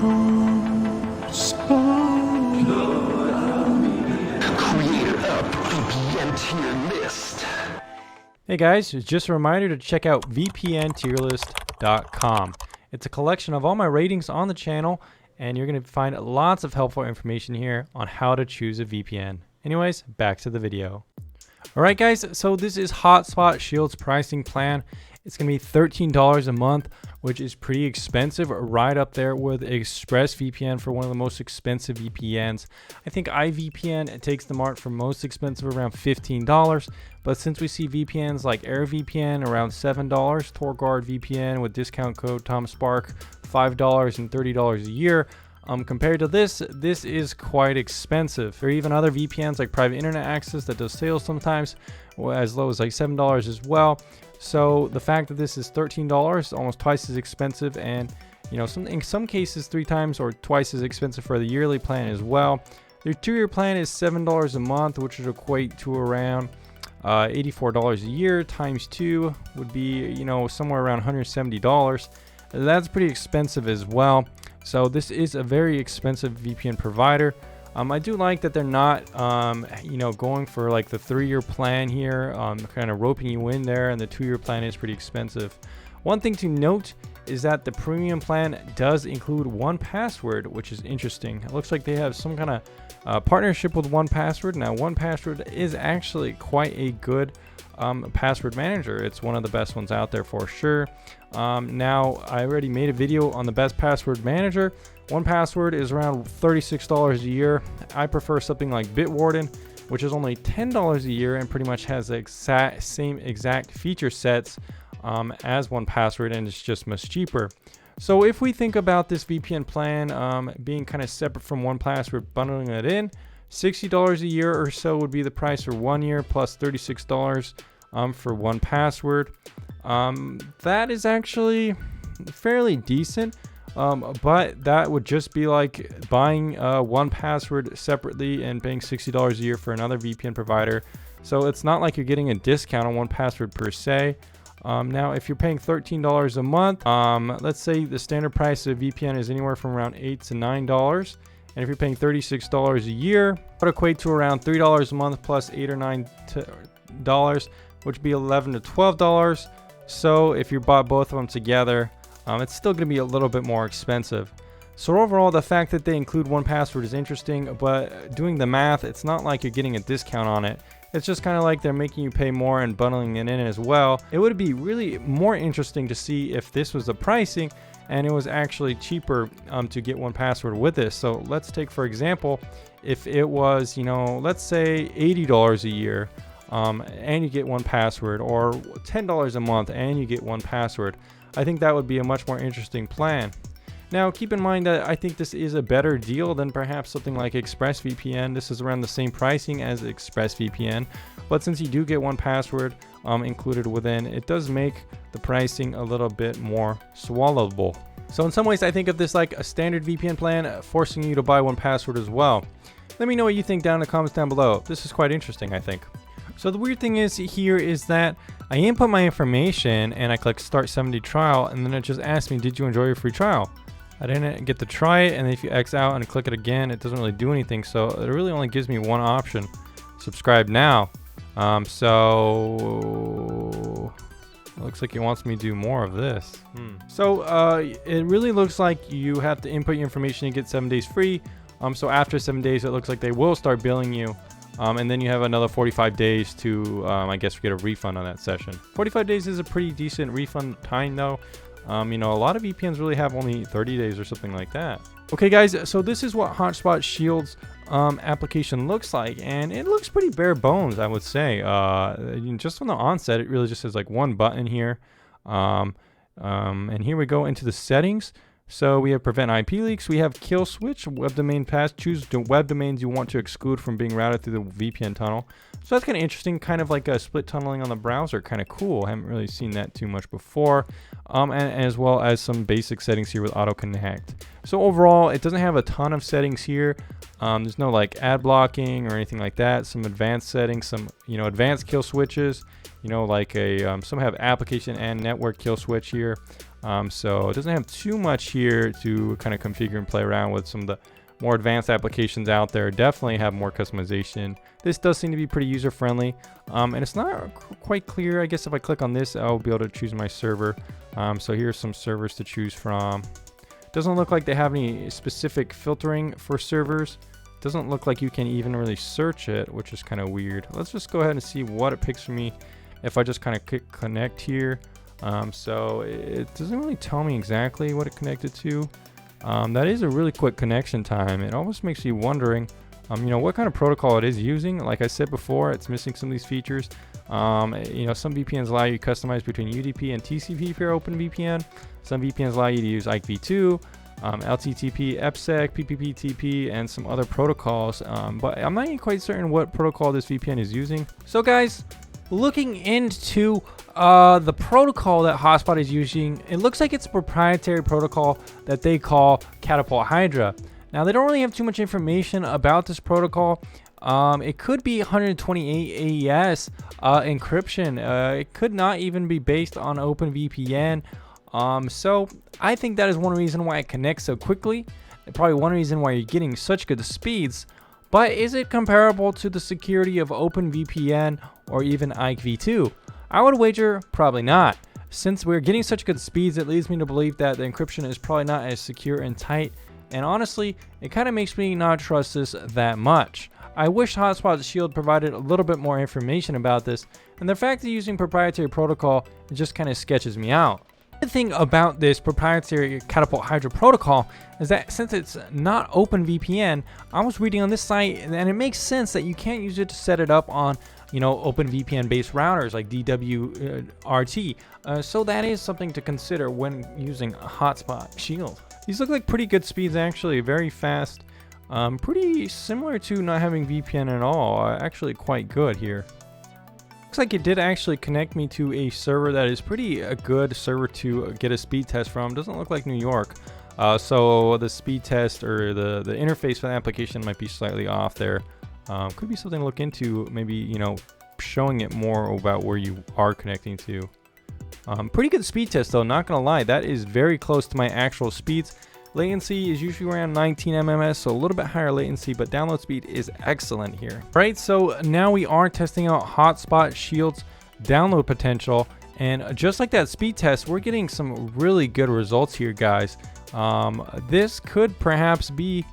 Hey guys, just a reminder to check out vpntierlist.com. It's a collection of all my ratings on the channel, and you're going to find lots of helpful information here on how to choose a VPN. Anyways, back to the video. Alright guys, so this is Hotspot Shield's pricing plan. It's going to be $13 a month, which is pretty expensive, right up there with ExpressVPN for one of the most expensive VPNs. I think iVPN takes the mark for most expensive, around $15. But since we see VPNs like AirVPN around $7, TorGuard VPN with discount code TomSpark $5 and $30 a year, compared to this is quite expensive. There are even other VPNs like Private Internet Access that does sales sometimes, as low as like $7 as well. So the fact that this is $13, almost twice as expensive, and in some cases 3 times or twice as expensive for the yearly plan as well. Their 2-year plan is $7 a month, which would equate to around $84 a year. Times 2 would be somewhere around $170. That's pretty expensive as well. So this is a very expensive VPN provider. I do like that they're not going for like the 3-year plan here, kind of roping you in there, and the 2-year plan is pretty expensive. One thing to note is that the premium plan does include 1Password, which is interesting. It looks like they have some kind of partnership with 1Password. Now 1Password is actually quite a good password manager. It's one of the best ones out there for sure. Now I already made a video on the best password manager. 1Password is around $36 a year. I prefer something like Bitwarden, which is only $10 a year and pretty much has the same exact feature sets as 1Password, and it's just much cheaper. So if we think about this VPN plan being kind of separate from 1Password, bundling it in, $60 a year or so would be the price for 1 year, plus $36 for 1Password. That is actually fairly decent. But that would just be like buying 1Password separately and paying $60 a year for another VPN provider. So it's not like you're getting a discount on 1Password per se. Now, if you're paying $13 a month, let's say the standard price of VPN is anywhere from around $8 to $9. And if you're paying $36 a year, that would equate to around $3 a month plus $8 or $9, which would be $11 to $12. So if you bought both of them together, it's still going to be a little bit more expensive. So overall, the fact that they include 1Password is interesting, but doing the math, it's not like you're getting a discount on it. It's just kind of like they're making you pay more and bundling it in as well. It would be really more interesting to see if this was the pricing and it was actually cheaper to get 1Password with this. So let's take, for example, if it was, let's say $80 a year and you get 1Password, or $10 a month and you get 1Password. I think that would be a much more interesting plan. Now, keep in mind that I think this is a better deal than perhaps something like ExpressVPN. This is around the same pricing as ExpressVPN, but since you do get 1Password included within, it does make the pricing a little bit more swallowable. So in some ways, I think of this like a standard VPN plan, forcing you to buy 1Password as well. Let me know what you think down in the comments down below. This is quite interesting, I think. So the weird thing is that I input my information and I click start 7-day trial, and then it just asks me, did you enjoy your free trial? I didn't get to try it, and if you X out and click it again, it doesn't really do anything. So it really only gives me one option: subscribe now. So it looks like it wants me to do more of this. So it really looks like you have to input your information and get 7 days free. So after 7 days, it looks like they will start billing you. And then you have another 45 days to, I guess, get a refund on that session. 45 days is a pretty decent refund time, though. A lot of VPNs really have only 30 days or something like that. Okay, guys, so this is what Hotspot Shield's application looks like, and it looks pretty bare bones, I would say. Just from the onset, it really just has like one button here. And here we go into the settings. So we have prevent IP leaks. We have kill switch, web domain path. Choose the web domains you want to exclude from being routed through the VPN tunnel. So that's kind of interesting, kind of like a split tunneling on the browser. Kind of cool. I haven't really seen that too much before. And as well as some basic settings here with auto connect. So overall, it doesn't have a ton of settings here. There's no like ad blocking or anything like that. Some advanced settings, some advanced kill switches. Like some have application and network kill switch here. So it doesn't have too much here to kind of configure and play around with. Some of the more advanced applications out there definitely have more customization. This does seem to be pretty user friendly, and it's not quite clear. I guess if I click on this, I'll be able to choose my server. So here's some servers to choose from. Doesn't look like they have any specific filtering for servers. Doesn't look like you can even really search it, which is kind of weird. Let's just go ahead and see what it picks for me if I just kind of click connect here. So it doesn't really tell me exactly what it connected to. That is a really quick connection time. It almost makes you wondering, what kind of protocol it is using. Like I said before, it's missing some of these features. Some VPNs allow you to customize between UDP and TCP for your OpenVPN. Some VPNs allow you to use IPv2, LTTP, EPSEC, PPPTP, and some other protocols. But I'm not even quite certain what protocol this VPN is using. So guys, looking into the protocol that Hotspot is using, it looks like it's a proprietary protocol that they call Catapult Hydra. Now, they don't really have too much information about this protocol. It could be 128 AES encryption. It could not even be based on OpenVPN. So I think that is one reason why it connects so quickly. Probably one reason why you're getting such good speeds. But is it comparable to the security of OpenVPN or even IKEv2? I would wager probably not. Since we're getting such good speeds, it leads me to believe that the encryption is probably not as secure and tight. And honestly, it kind of makes me not trust this that much. I wish Hotspot Shield provided a little bit more information about this, and the fact that using proprietary protocol, it just kind of sketches me out. The thing about this proprietary Catapult Hydra protocol is that since it's not OpenVPN, I was reading on this site and it makes sense that you can't use it to set it up on OpenVPN based routers like DWRT. So that is something to consider when using a Hotspot Shield. These look like pretty good speeds actually, very fast. Pretty similar to not having VPN at all, actually quite good here. Looks like it did actually connect me to a server that is pretty a good server to get a speed test from. Doesn't look like New York. So the speed test or the interface for the application might be slightly off there. Could be something to look into, maybe, showing it more about where you are connecting to. Pretty good speed test though, not gonna lie. That is very close to my actual speeds. Latency is usually around 19 MMS, so a little bit higher latency, but download speed is excellent here. Right, so now we are testing out Hotspot Shield's download potential, and just like that speed test, we're getting some really good results here, guys. This could perhaps be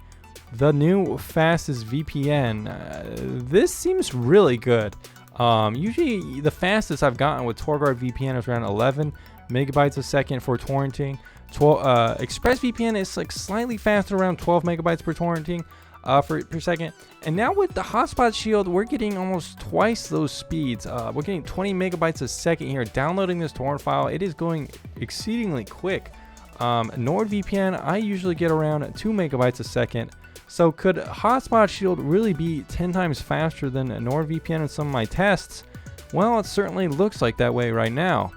the new fastest VPN. This seems really good. Usually the fastest I've gotten with TorGuard VPN is around 11 megabytes a second for torrenting. ExpressVPN is like slightly faster, around 12 megabytes per torrenting per second. And now with the Hotspot Shield, we're getting almost twice those speeds. We're getting 20 megabytes a second here. Downloading this torrent file, it is going exceedingly quick. NordVPN, I usually get around 2 megabytes a second. So could Hotspot Shield really be 10 times faster than NordVPN in some of my tests? Well, it certainly looks like that way right now.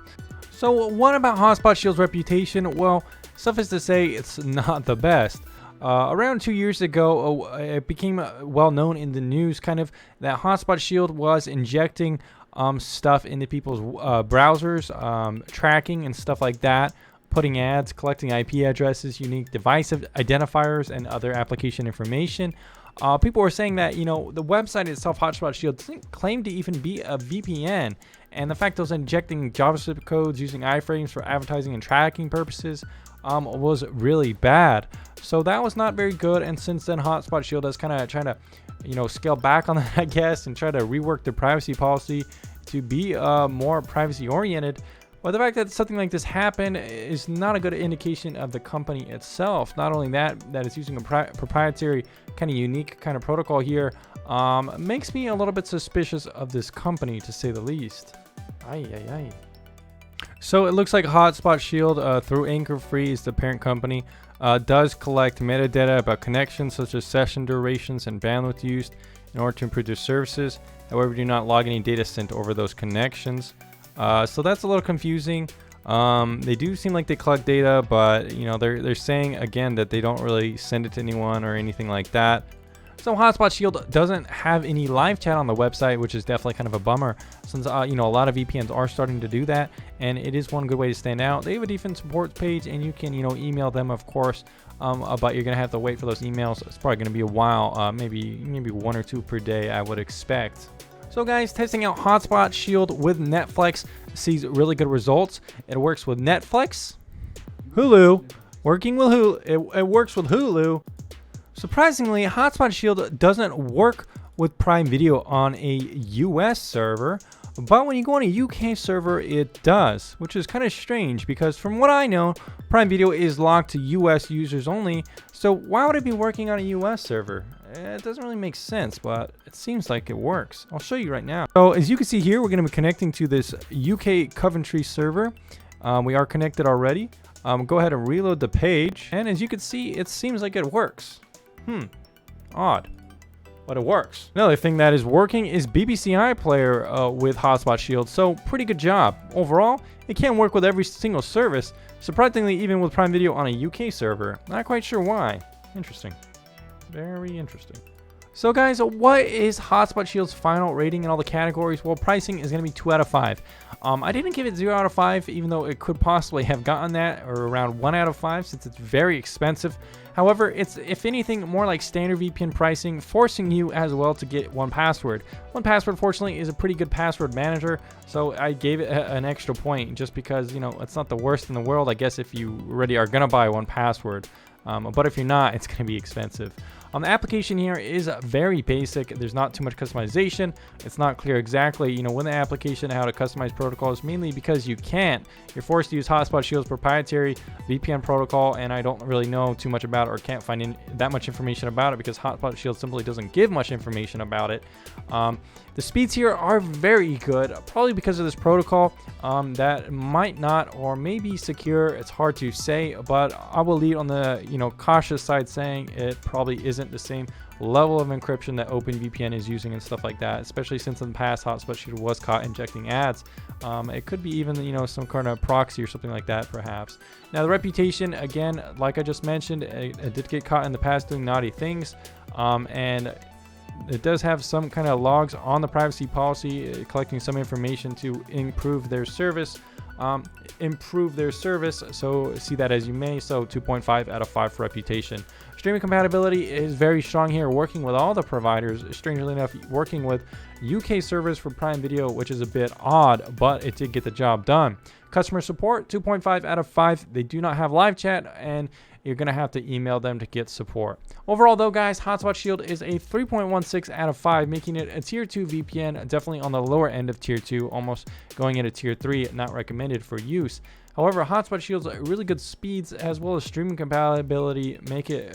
So what about Hotspot Shield's reputation? Well, suffice to say, it's not the best. Around 2 years ago, it became well known in the news kind of that Hotspot Shield was injecting stuff into people's browsers, tracking and stuff like that, putting ads, collecting IP addresses, unique device identifiers, and other application information. People were saying that, the website itself, Hotspot Shield, doesn't claim to even be a VPN. And the fact that it was injecting JavaScript codes using iframes for advertising and tracking purposes was really bad. So that was not very good. And since then, Hotspot Shield is kind of trying to, scale back on that, I guess, and try to rework their privacy policy to be more privacy oriented. Well, the fact that something like this happened is not a good indication of the company itself. Not only that it's using a proprietary kind of unique kind of protocol here makes me a little bit suspicious of this company, to say the least. So it looks like Hotspot Shield through Anchor Free is the parent company, does collect metadata about connections such as session durations and bandwidth used in order to improve their services. However, do not log any data sent over those connections. So that's a little confusing. They do seem like they collect data, but they're saying again that they don't really send it to anyone or anything like that. So Hotspot Shield doesn't have any live chat on the website, which is definitely kind of a bummer, since you know, a lot of VPNs are starting to do that, and it is one good way to stand out. They have a different support page, and you can, you know, email them, of course, but you're gonna have to wait for those emails. It's probably gonna be a while, maybe 1 or 2 per day, I would expect. So guys, testing out Hotspot Shield with Netflix sees really good results. It works with Netflix, Hulu, working with Hulu. It works with Hulu. Surprisingly, Hotspot Shield doesn't work with Prime Video on a US server, but when you go on a UK server, it does, which is kind of strange because from what I know, Prime Video is locked to US users only, so why would it be working on a US server? It doesn't really make sense, but it seems like it works. I'll show you right now. So as you can see here, we're going to be connecting to this UK Coventry server. We are connected already. Go ahead and reload the page, and as you can see, it seems like it works. Odd, but it works. Another thing that is working is BBC iPlayer with Hotspot Shield, so pretty good job. Overall, it can work with every single service, surprisingly even with Prime Video on a UK server. Not quite sure why. Interesting. Very interesting. So guys, what is Hotspot Shield's final rating in all the categories? Well, pricing is going to be 2 out of 5. I didn't give it 0 out of 5, even though it could possibly have gotten that, or around 1 out of 5, since it's very expensive. However, it's, if anything, more like standard VPN pricing, forcing you as well to get 1Password. 1Password, fortunately, is a pretty good password manager, so I gave it an extra point just because, you know, it's not the worst in the world, I guess, if you already are going to buy 1Password. But if you're not, it's going to be expensive. The application here is very basic. There's not too much customization. It's not clear exactly, you know, when the application how to customize protocols, mainly because you can't. You're forced to use Hotspot Shield's proprietary VPN protocol, and I don't really know too much about it or can't find that much information about it because Hotspot Shield simply doesn't give much information about it. The speeds here are very good, probably because of this protocol that might not or may be secure. It's hard to say, but I will lead on the, you know, cautious side, saying it probably isn't the same level of encryption that OpenVPN is using and stuff like that, especially since in the past Hotspot Shield was caught injecting ads. It could be even, you know, some kind of proxy or something like that, perhaps. Now the reputation, again, like I just mentioned, it did get caught in the past doing naughty things, and it does have some kind of logs on the privacy policy, collecting some information to improve their service. So see that as you may. So 2.5 out of 5 for reputation. Streaming compatibility is very strong here, working with all the providers. Strangely enough, working with UK servers for Prime Video, which is a bit odd, but it did get the job done. Customer support, 2.5 out of 5. They do not have live chat, and you're going to have to email them to get support. Overall, though, guys, Hotspot Shield is a 3.16 out of 5, making it a Tier 2 VPN, definitely on the lower end of Tier 2, almost going into Tier 3, not recommended for use. However, Hotspot Shield's really good speeds as well as streaming compatibility make it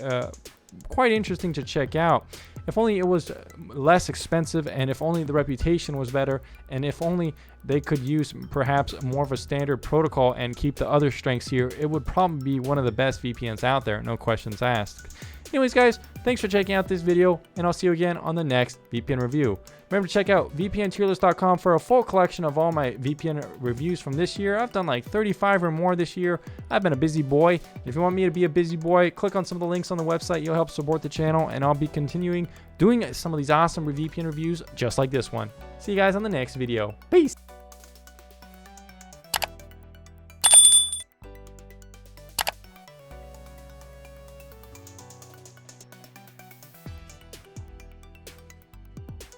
quite interesting to check out. If only it was less expensive, and if only the reputation was better, and if only they could use perhaps more of a standard protocol and keep the other strengths here, it would probably be one of the best VPNs out there, no questions asked. Anyways, guys, thanks for checking out this video, and I'll see you again on the next VPN review. Remember to check out vpntierlist.com for a full collection of all my VPN reviews from this year. I've done like 35 or more this year. I've been a busy boy. If you want me to be a busy boy, click on some of the links on the website. You'll help support the channel, and I'll be continuing doing some of these awesome VPN reviews just like this one. See you guys on the next video. Peace.